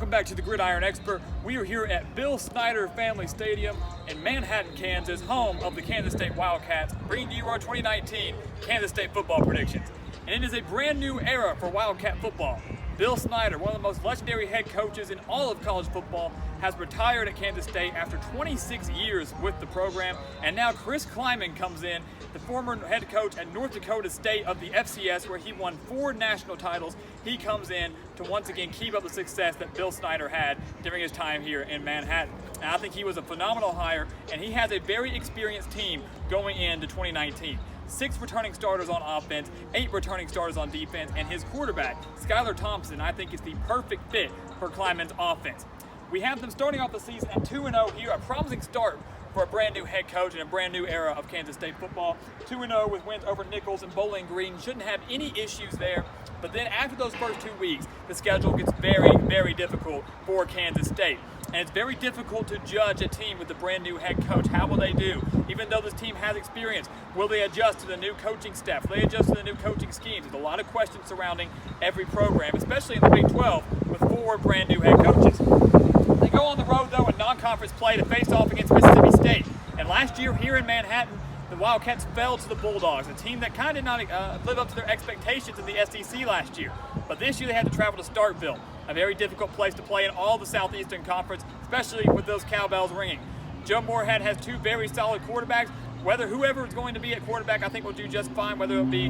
Welcome back to the Gridiron Expert. We are here at Bill Snyder Family Stadium in Manhattan, Kansas, home of the Kansas State Wildcats, bringing you our 2019 Kansas State football predictions. And it is a brand new era for Wildcat football. Bill Snyder, one of the most legendary head coaches in all of college football, has retired at Kansas State after 26 years with the program. And now Chris Klieman comes in, the former head coach at North Dakota State of the FCS, where he won 4 national titles. He comes in to once again keep up the success that Bill Snyder had during his time here in Manhattan. And I think he was a phenomenal hire, and he has a very experienced team going into 2019. 6 returning starters on offense, 8 returning starters on defense, and his quarterback, Skylar Thompson, I think is the perfect fit for Klieman's offense. We have them starting off the season at 2-0 here, a promising start for a brand new head coach and a brand new era of Kansas State football. 2-0 with wins over Nichols and Bowling Green. Shouldn't have any issues there. But then after those first 2 weeks, the schedule gets very, very difficult for Kansas State. And it's very difficult to judge a team with a brand new head coach. How will they do? Even though this team has experience, will they adjust to the new coaching staff? Will they adjust to the new coaching schemes? There's a lot of questions surrounding every program, especially in the Big 12 with 4 brand new head coaches. They go on the road, though, in non-conference play to face off against Mississippi State. And last year here in Manhattan, the Wildcats fell to the Bulldogs, a team that kind of did not live up to their expectations in the SEC last year. But this year they had to travel to Starkville, a very difficult place to play in all the Southeastern Conference, especially with those cowbells ringing. Joe Moorhead has 2 very solid quarterbacks. Whoever is going to be at quarterback, I think will do just fine, whether it be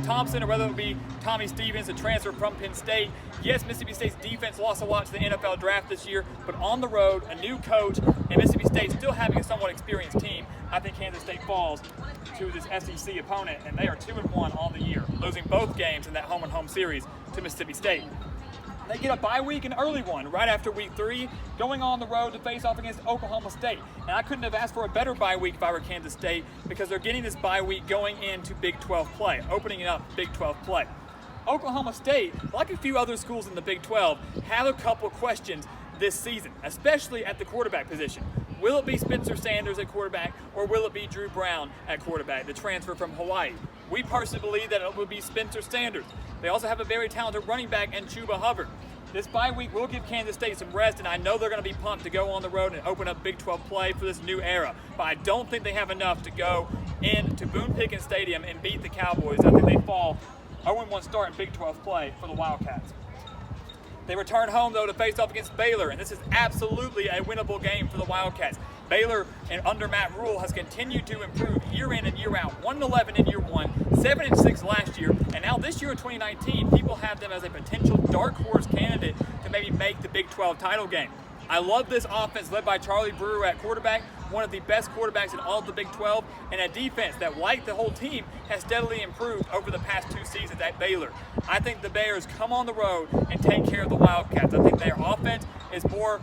Thompson or whether it be Tommy Stevens, a transfer from Penn State. Yes, Mississippi State's defense lost a lot to the NFL draft this year, but on the road, a new coach, and Mississippi State still having a somewhat experienced team, I think Kansas State falls to this SEC opponent, and they are 2-1 on the year, losing both games in that home-and-home series to Mississippi State. They get a bye week, an early one, right after week 3, going on the road to face off against Oklahoma State. And I couldn't have asked for a better bye week if I were Kansas State, because they're getting this bye week going into Big 12 play, opening up Big 12 play. Oklahoma State, like a few other schools in the Big 12, have a couple questions this season, especially at the quarterback position. Will it be Spencer Sanders at quarterback, or will it be Drew Brown at quarterback, the transfer from Hawaii? We personally believe that it will be Spencer Sanders. They also have a very talented running back in Chuba Hubbard. This bye week will give Kansas State some rest, and I know they're going to be pumped to go on the road and open up Big 12 play for this new era. But I don't think they have enough to go into Boone Pickens Stadium and beat the Cowboys. I think they fall 0-1 start in Big 12 play for the Wildcats. They return home, though, to face off against Baylor, and this is absolutely a winnable game for the Wildcats. Baylor, and under Matt Rule, has continued to improve year in and year out. 1-11 in year 1, 7-6 last year, and now this year in 2019, people have them as a potential dark horse candidate to maybe make the Big 12 title game. I love this offense led by Charlie Brewer at quarterback, one of the best quarterbacks in all of the Big 12, and a defense that, like the whole team, has steadily improved over the past 2 seasons at Baylor. I think the Bears come on the road and take care of the Wildcats. I think their offense is more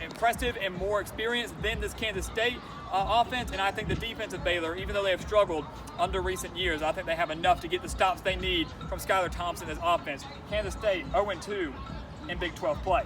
impressive and more experienced than this Kansas State offense, and I think the defense of Baylor, even though they have struggled under recent years, I think they have enough to get the stops they need from Skylar Thompson as offense. Kansas State 0-2 in Big 12 play.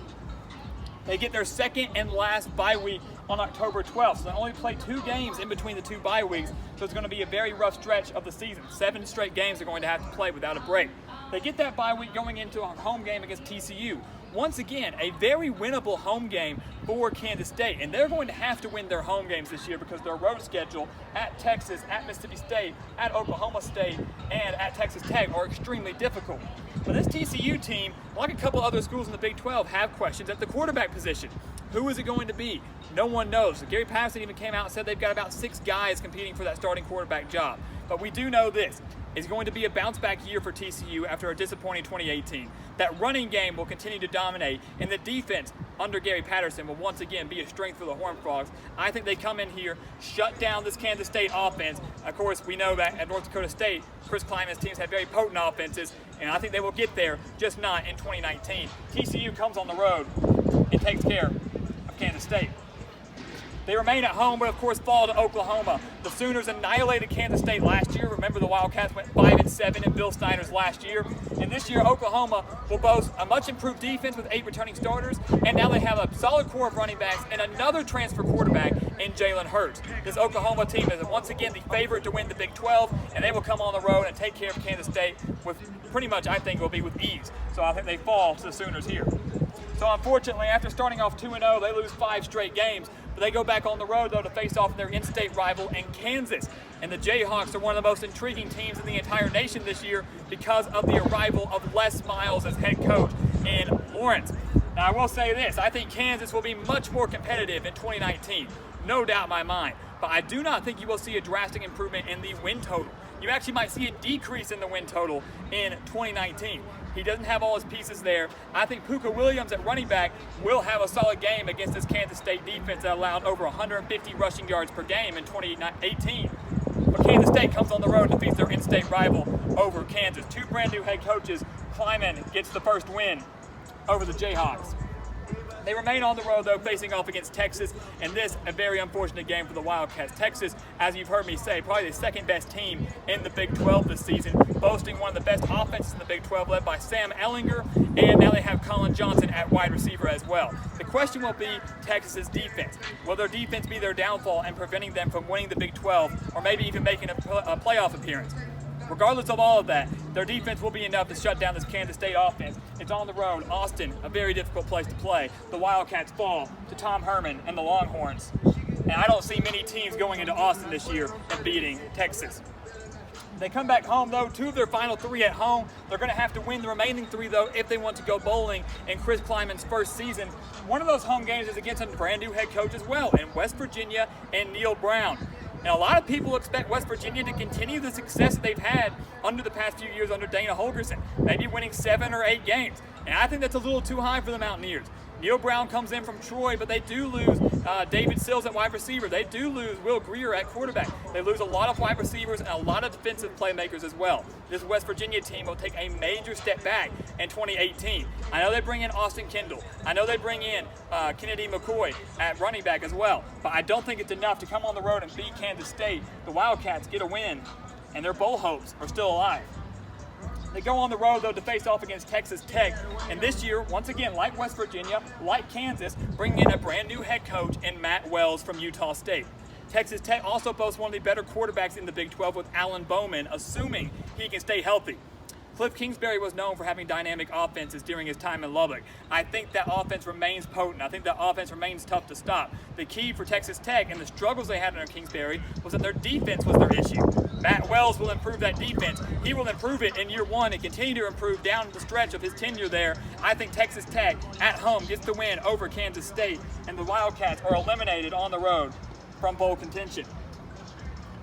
They get their second and last bye week on October 12th, so they only play 2 games in between the 2 bye weeks, so it's going to be a very rough stretch of the season. 7 straight games they're going to have to play without a break. They get that bye week going into a home game against TCU. Once again, a very winnable home game for Kansas State, and they're going to have to win their home games this year because their road schedule at Texas, at Mississippi State, at Oklahoma State, and at Texas Tech are extremely difficult. But this TCU team, like a couple other schools in the Big 12, have questions at the quarterback position. Who is it going to be? No one knows. Gary Patterson even came out and said they've got about 6 guys competing for that starting quarterback job. But we do know this. It's going to be a bounce-back year for TCU after a disappointing 2018. That running game will continue to dominate, and the defense under Gary Patterson will once again be a strength for the Horned Frogs. I think they come in here, shut down this Kansas State offense. Of course, we know that at North Dakota State, Chris Klieman's teams have very potent offenses, and I think they will get there, just not in 2019. TCU comes on the road and takes care of Kansas State. They remain at home, but of course fall to Oklahoma. The Sooners annihilated Kansas State last year. Remember, the Wildcats went 5-7 in Bill Snyder's last year. And this year, Oklahoma will boast a much improved defense with 8 returning starters. And now they have a solid core of running backs and another transfer quarterback in Jalen Hurts. This Oklahoma team is once again the favorite to win the Big 12, and they will come on the road and take care of Kansas State with pretty much, I think, will be with ease. So I think they fall to the Sooners here. So unfortunately, after starting off 2-0, they lose 5 straight games. But they go back on the road, though, to face off their in-state rival in Kansas. And the Jayhawks are one of the most intriguing teams in the entire nation this year because of the arrival of Les Miles as head coach in Lawrence. Now, I will say this. I think Kansas will be much more competitive in 2019. No doubt in my mind. But I do not think you will see a drastic improvement in the win total. You actually might see a decrease in the win total in 2019. He doesn't have all his pieces there. I think Puka Williams at running back will have a solid game against this Kansas State defense that allowed over 150 rushing yards per game in 2018. But Kansas State comes on the road and defeats their in-state rival over Kansas. 2 brand new head coaches. Klieman gets the first win over the Jayhawks. They remain on the road, though, facing off against Texas, and this a very unfortunate game for the Wildcats. Texas, as you've heard me say, probably the second best team in the Big 12 this season, boasting one of the best offenses in the Big 12, led by Sam Ehlinger, and now they have Colin Johnson at wide receiver as well. The question will be Texas's defense. Will their defense be their downfall and preventing them from winning the Big 12, or maybe even making a playoff appearance? Regardless of all of that, their defense will be enough to shut down this Kansas State offense. It's on the road. Austin, a very difficult place to play. The Wildcats fall to Tom Herman and the Longhorns. And I don't see many teams going into Austin this year and beating Texas. They come back home, though, 2 of their final 3 at home. They're going to have to win the remaining 3, though, if they want to go bowling in Chris Klieman's first season. One of those home games is against a brand new head coach as well, in West Virginia and Neil Brown. And a lot of people expect West Virginia to continue the success that they've had under the past few years under Dana Holgorsen, maybe winning 7 or 8 games. And I think that's a little too high for the Mountaineers. Neil Brown comes in from Troy, but they do lose David Sills at wide receiver. They do lose Will Greer at quarterback. They lose a lot of wide receivers and a lot of defensive playmakers as well. This West Virginia team will take a major step back in 2018. I know they bring in Austin Kendall. I know they bring in Kennedy McCoy at running back as well. But I don't think it's enough to come on the road and beat Kansas State. The Wildcats get a win, and their bowl hopes are still alive. They go on the road, though, to face off against Texas Tech. And this year, once again, like West Virginia, like Kansas, bringing in a brand new head coach in Matt Wells from Utah State. Texas Tech also boasts one of the better quarterbacks in the Big 12 with Alan Bowman, assuming he can stay healthy. Cliff Kingsbury was known for having dynamic offenses during his time in Lubbock. I think that offense remains potent. I think that offense remains tough to stop. The key for Texas Tech and the struggles they had under Kingsbury was that their defense was their issue. Matt Wells will improve that defense. He will improve it in year 1 and continue to improve down the stretch of his tenure there. I think Texas Tech at home gets the win over Kansas State, and the Wildcats are eliminated on the road from bowl contention.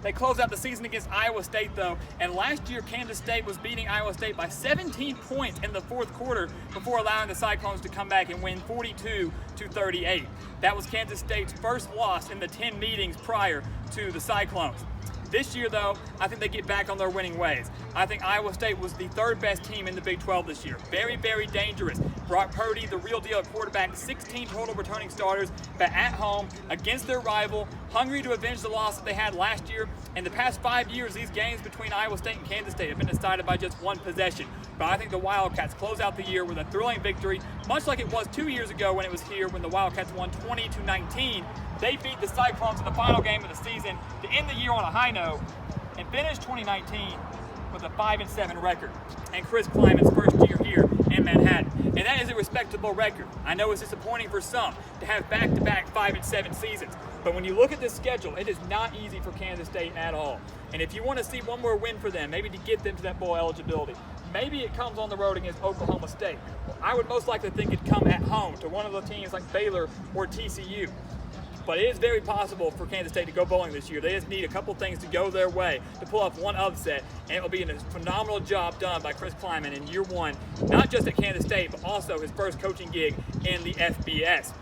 They close out the season against Iowa State, though, and last year Kansas State was beating Iowa State by 17 points in the 4th quarter before allowing the Cyclones to come back and win 42-38. That was Kansas State's first loss in the 10 meetings prior to the Cyclones. This year, though, I think they get back on their winning ways. I think Iowa State was the 3rd best team in the Big 12 this year. Very, very dangerous. Brock Purdy, the real deal at quarterback, 16 total returning starters, but at home against their rival, hungry to avenge the loss that they had last year. In the past 5 years, these games between Iowa State and Kansas State have been decided by just 1 possession. But I think the Wildcats close out the year with a thrilling victory, much like it was 2 years ago when it was here when the Wildcats won 20-19. They beat the Cyclones in the final game of the season to end the year on a high note and finish 2019 with a 5-7 record. And Chris Klieman's first year here in Manhattan. And that is a respectable record. I know it's disappointing for some to have back-to-back 5-7 seasons. But when you look at this schedule, it is not easy for Kansas State at all. And if you want to see one more win for them, maybe to get them to that bowl eligibility, maybe it comes on the road against Oklahoma State. Well, I would most likely think it'd come at home to one of the teams like Baylor or TCU. But it is very possible for Kansas State to go bowling this year. They just need a couple things to go their way to pull off one upset, and it will be a phenomenal job done by Chris Klieman in year 1, not just at Kansas State, but also his first coaching gig in the FBS.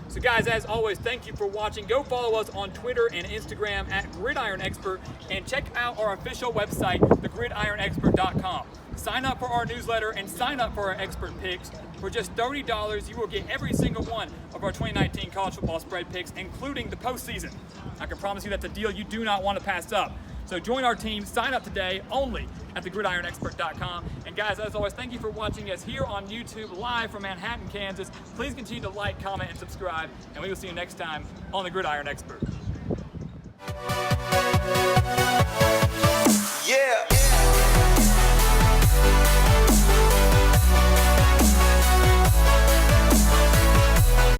So guys, as always, thank you for watching. Go follow us on Twitter and Instagram at Gridiron Expert, and check out our official website, thegridironexpert.com. Sign up for our newsletter and sign up for our expert picks. For just $30, you will get every single one of our 2019 college football spread picks, including the postseason. I can promise you that's a deal you do not want to pass up. So join our team, sign up today only at thegridironexpert.com. And guys, as always, thank you for watching us here on YouTube live from Manhattan, Kansas. Please continue to like, comment, and subscribe, and we will see you next time on The Gridiron Expert.